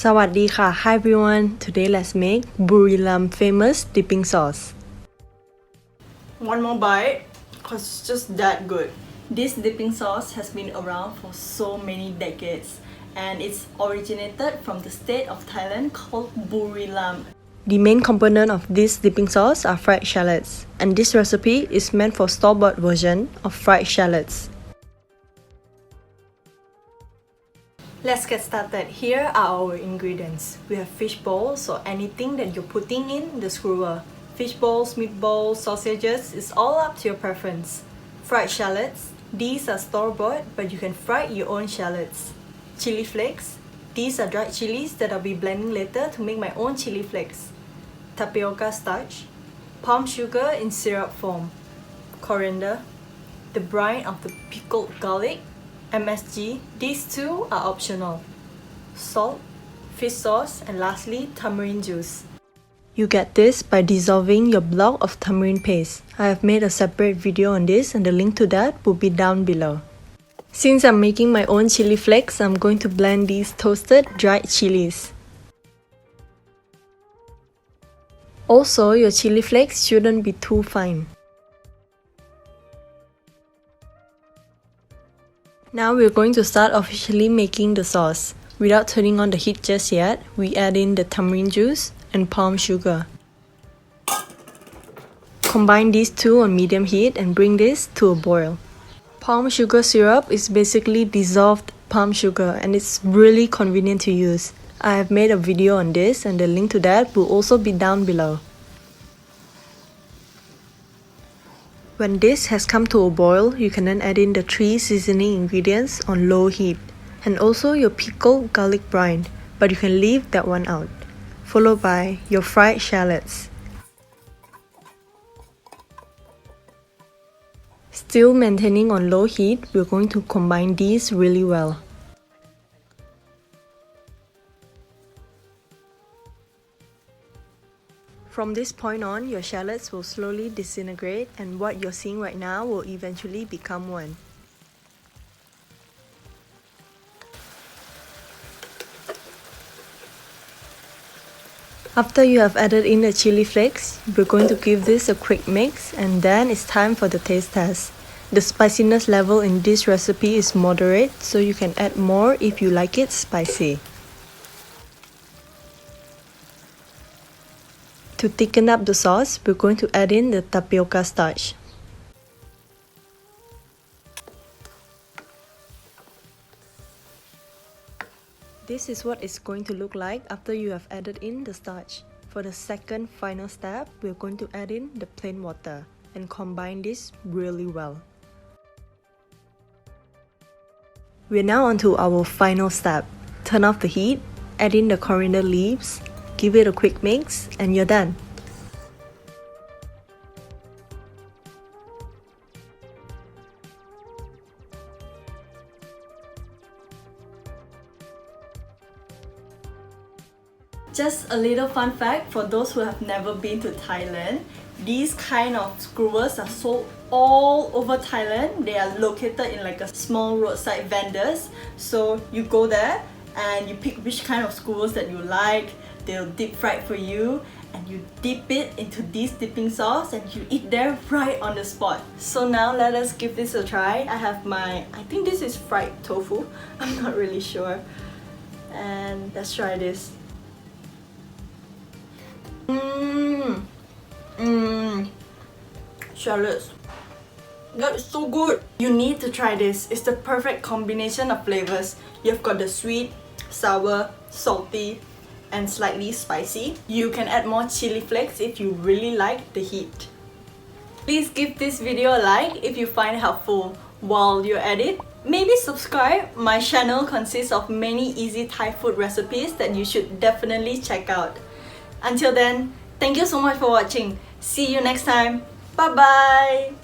สวัสดีค่ะ Hi everyone. Today let's make Buriram famous dipping sauce. One more bite, cause it's just that good. This dipping sauce has been around for so many decades, and it's originated from the state of Thailand called Buriram. The main component of this dipping sauce are fried shallots, and this recipe is meant for store-bought version of fried shallots. Let's get started. Here are our ingredients. We have fish balls or anything that you're putting in the skewer. Fish balls, meatballs, sausages, it's all up to your preference. Fried shallots, these are store-bought, but you can fry your own shallots. Chili flakes, these are dried chilies that I'll be blending later to make my own chili flakes. Tapioca starch, palm sugar in syrup form, coriander, the brine of the pickled garlic, MSG, these two are optional. Salt, fish sauce, and lastly, tamarind juice. You get this by dissolving your block of tamarind paste. I have made a separate video on this and the link to that will be down below. Since I'm making my own chili flakes, I'm going to blend these toasted dried chilies. Also, your chili flakes shouldn't be too fine. Now we're going to start officially making the sauce. Without turning on the heat just yet, we add in the tamarind juice and palm sugar. Combine these two on medium heat and bring this to a boil. Palm sugar syrup is basically dissolved palm sugar and it's really convenient to use. I have made a video on this and the link to that will also be down below. When this has come to a boil, you can then add in the 3 seasoning ingredients on low heat and also your pickled garlic brine, but you can leave that one out, followed by your fried shallots. Still maintaining on low heat, we're going to combine these really well. From this point on, your shallots will slowly disintegrate and what you're seeing right now will eventually become one. After you have added in the chili flakes, we're going to give this a quick mix and then it's time for the taste test. The spiciness level in this recipe is moderate, so you can add more if you like it spicy. To thicken up the sauce, we're going to add in the tapioca starch. This is what it's going to look like after you have added in the starch. For the second final step, we're going to add in the plain water and combine this really well. We're now on to our final step. Turn off the heat, add in the coriander leaves, give it a quick mix, and you're done. Just a little fun fact for those who have never been to Thailand. These kind of skewers are sold all over Thailand. They are located in like a small roadside vendors. So you go there and you pick which kind of skewers that you like. They'll deep fry for you and you dip it into this dipping sauce and you eat there right on the spot. So now let us give this a try. I have I think this is fried tofu. I'm not really sure. And let's try this. Shallots. That is so good. You need to try this. It's the perfect combination of flavors. You've got the sweet, sour, salty, and slightly spicy. You can add more chili flakes if you really like the heat. Please give this video a like if you find it helpful. While you're at it, maybe subscribe. My channel consists of many easy Thai food recipes that you should definitely check out. Until then, thank you so much for watching. See you next time. Bye bye.